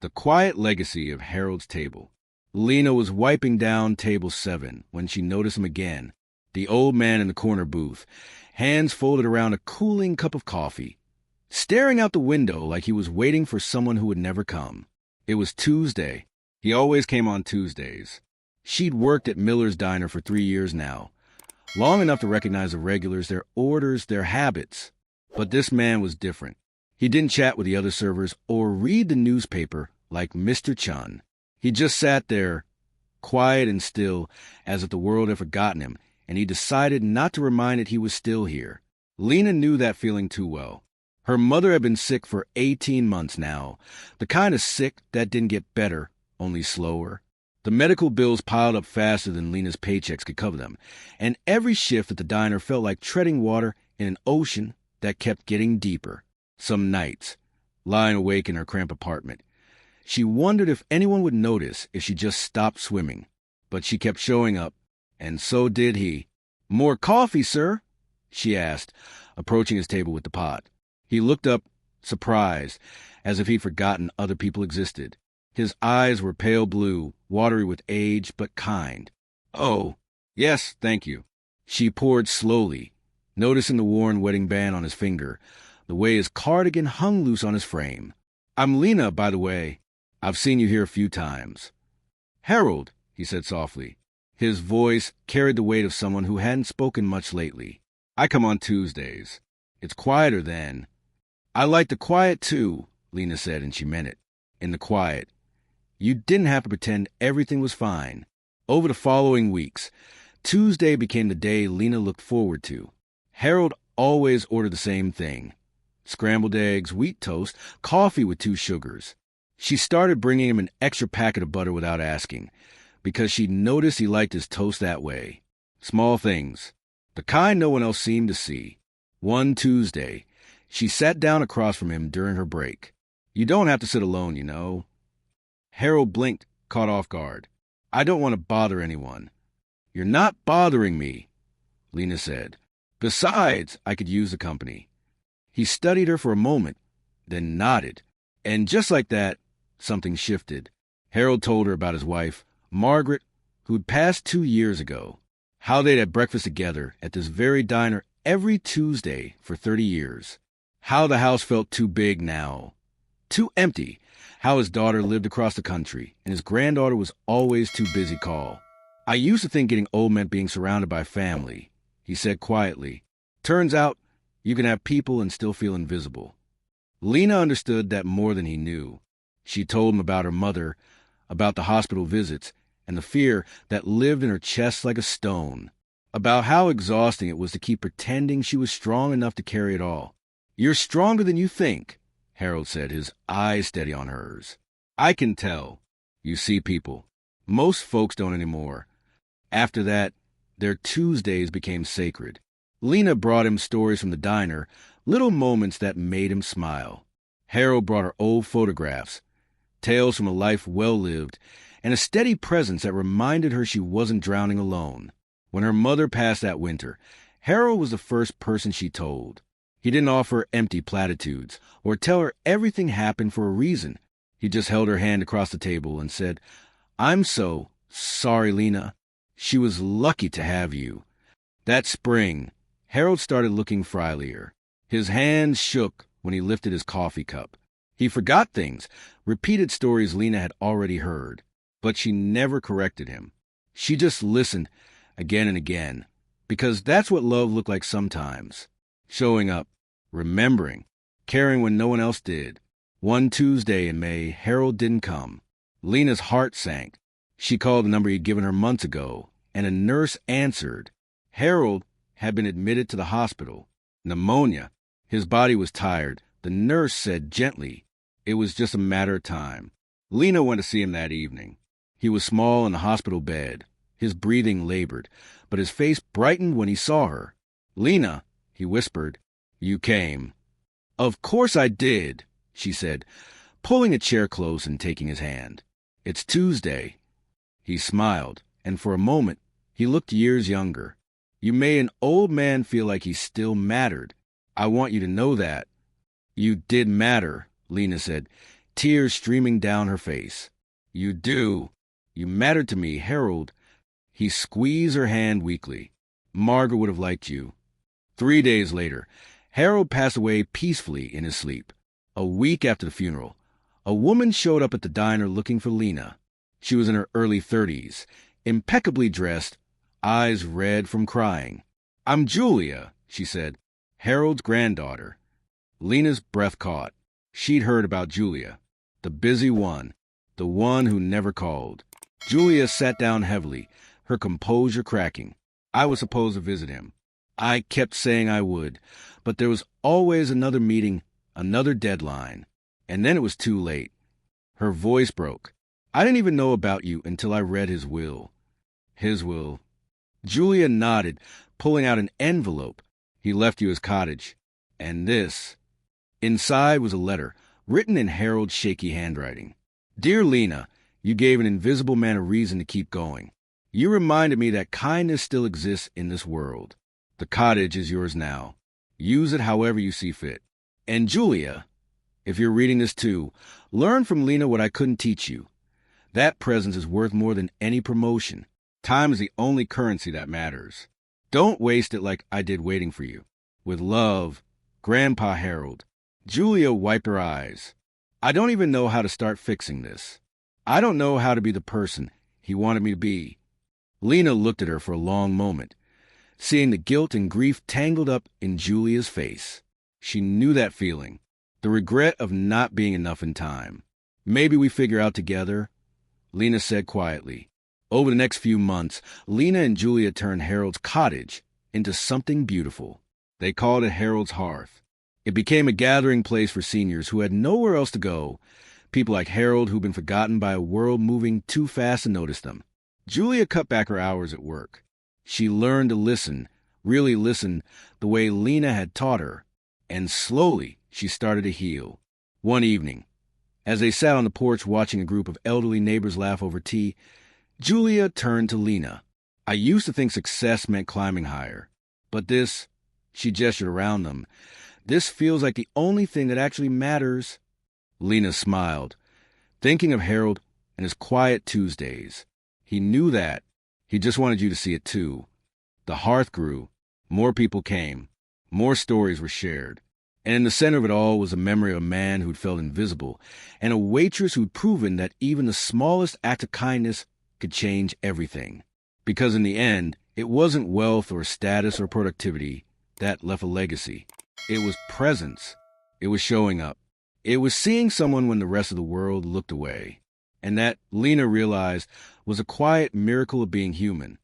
The quiet legacy of Harold's table. Lena was wiping down table 7 when she noticed him again, the old man in the corner booth, hands folded around a cooling cup of coffee, staring out the window like he was waiting for someone who would never come. It was Tuesday. He always came on Tuesdays. She'd worked at Miller's Diner for 3 years now, long enough to recognize the regulars, their orders, their habits. But this man was different. He didn't chat with the other servers or read the newspaper like Mr. Chun. He just sat there, quiet and still, as if the world had forgotten him, and he decided not to remind it he was still here. Lena knew that feeling too well. Her mother had been sick for 18 months now, the kind of sick that didn't get better, only slower. The medical bills piled up faster than Lena's paychecks could cover them, and every shift at the diner felt like treading water in an ocean that kept getting deeper. Some nights, lying awake in her cramped apartment, she wondered if anyone would notice if she just stopped swimming. But she kept showing up, and so did he. "More coffee, sir?" she asked, approaching his table with the pot. He looked up, surprised, as if he'd forgotten other people existed. His eyes were pale blue, watery with age, but kind. "Oh, yes, thank you." She poured slowly, noticing the worn wedding band on his finger, the way his cardigan hung loose on his frame. "I'm Lena, by the way. I've seen you here a few times." "Harold," he said softly. His voice carried the weight of someone who hadn't spoken much lately. "I come on Tuesdays. It's quieter then." "I like the quiet, too," Lena said, and she meant it. In the quiet. You didn't have to pretend everything was fine. Over the following weeks, Tuesday became the day Lena looked forward to. Harold always ordered the same thing: scrambled eggs, wheat toast, coffee with 2 sugars. She started bringing him an extra packet of butter without asking, because she noticed he liked his toast that way. Small things, the kind no one else seemed to see. One Tuesday, she sat down across from him during her break. "You don't have to sit alone, you know." Harold blinked, caught off guard. "I don't want to bother anyone." "You're not bothering me," Lena said. "Besides, I could use the company." He studied her for a moment, then nodded. And just like that, something shifted. Harold told her about his wife, Margaret, who'd passed 2 years ago. How they'd had breakfast together at this very diner every Tuesday for 30 years. How the house felt too big now, too empty. How his daughter lived across the country, and his granddaughter was always too busy to call. "I used to think getting old meant being surrounded by family," he said quietly. "Turns out you can have people and still feel invisible." Lena understood that more than he knew. She told him about her mother, about the hospital visits, and the fear that lived in her chest like a stone, about how exhausting it was to keep pretending she was strong enough to carry it all. "You're stronger than you think," Harold said, his eyes steady on hers. "I can tell. You see people. Most folks don't anymore." After that, their Tuesdays became sacred. Lena brought him stories from the diner, little moments that made him smile. Harold brought her old photographs, tales from a life well lived, and a steady presence that reminded her she wasn't drowning alone. When her mother passed that winter, Harold was the first person she told. He didn't offer empty platitudes or tell her everything happened for a reason. He just held her hand across the table and said, "I'm so sorry, Lena. She was lucky to have you." That spring, Harold started looking friendlier. His hands shook when he lifted his coffee cup. He forgot things, repeated stories Lena had already heard. But she never corrected him. She just listened again and again, because that's what love looked like sometimes. Showing up, remembering, caring when no one else did. One Tuesday in May, Harold didn't come. Lena's heart sank. She called the number he'd given her months ago, and a nurse answered. Harold had been admitted to the hospital. Pneumonia. His body was tired. The nurse said gently it was just a matter of time. Lena went to see him that evening. He was small in the hospital bed. His breathing labored, but his face brightened when he saw her. "Lena," he whispered, "you came." "Of course I did," she said, pulling a chair close and taking his hand. "It's Tuesday." He smiled, and for a moment, he looked years younger. "You made an old man feel like he still mattered. I want you to know that." "You did matter," Lena said, tears streaming down her face. "You do. You mattered to me, Harold." He squeezed her hand weakly. "Margaret would have liked you." 3 days later, Harold passed away peacefully in his sleep. A week after the funeral, a woman showed up at the diner looking for Lena. She was in her early 30s, impeccably dressed, eyes red from crying. "I'm Julia," she said, "Harold's granddaughter." Lena's breath caught. She'd heard about Julia, the busy one, the one who never called. Julia sat down heavily, her composure cracking. "I was supposed to visit him. I kept saying I would, but there was always another meeting, another deadline. And then it was too late." Her voice broke. "I didn't even know about you until I read his will." "His will?" Julia nodded, pulling out an envelope. "He left you his cottage. And this." Inside was a letter, written in Harold's shaky handwriting. "Dear Lena, you gave an invisible man a reason to keep going. You reminded me that kindness still exists in this world. The cottage is yours now. Use it however you see fit. And Julia, if you're reading this too, learn from Lena what I couldn't teach you. That presence is worth more than any promotion. Time is the only currency that matters. Don't waste it like I did waiting for you. With love, Grandpa Harold." Julia wiped her eyes. "I don't even know how to start fixing this. I don't know how to be the person he wanted me to be." Lena looked at her for a long moment, seeing the guilt and grief tangled up in Julia's face. She knew that feeling, the regret of not being enough in time. "Maybe we figure out together," Lena said quietly. Over the next few months, Lena and Julia turned Harold's cottage into something beautiful. They called it Harold's Hearth. It became a gathering place for seniors who had nowhere else to go, people like Harold who'd been forgotten by a world moving too fast to notice them. Julia cut back her hours at work. She learned to listen, really listen, the way Lena had taught her, and slowly she started to heal. One evening, as they sat on the porch watching a group of elderly neighbors laugh over tea, Julia turned to Lena. "I used to think success meant climbing higher, but this," she gestured around them, "this feels like the only thing that actually matters." Lena smiled, thinking of Harold and his quiet Tuesdays. He knew that. He just wanted you to see it too. The hearth grew. More people came. More stories were shared. And in the center of it all was a memory of a man who'd felt invisible, and a waitress who'd proven that even the smallest act of kindness could change everything. Because in the end, it wasn't wealth or status or productivity that left a legacy. It was presence. It was showing up. It was seeing someone when the rest of the world looked away. And that, Lena realized, was a quiet miracle of being human.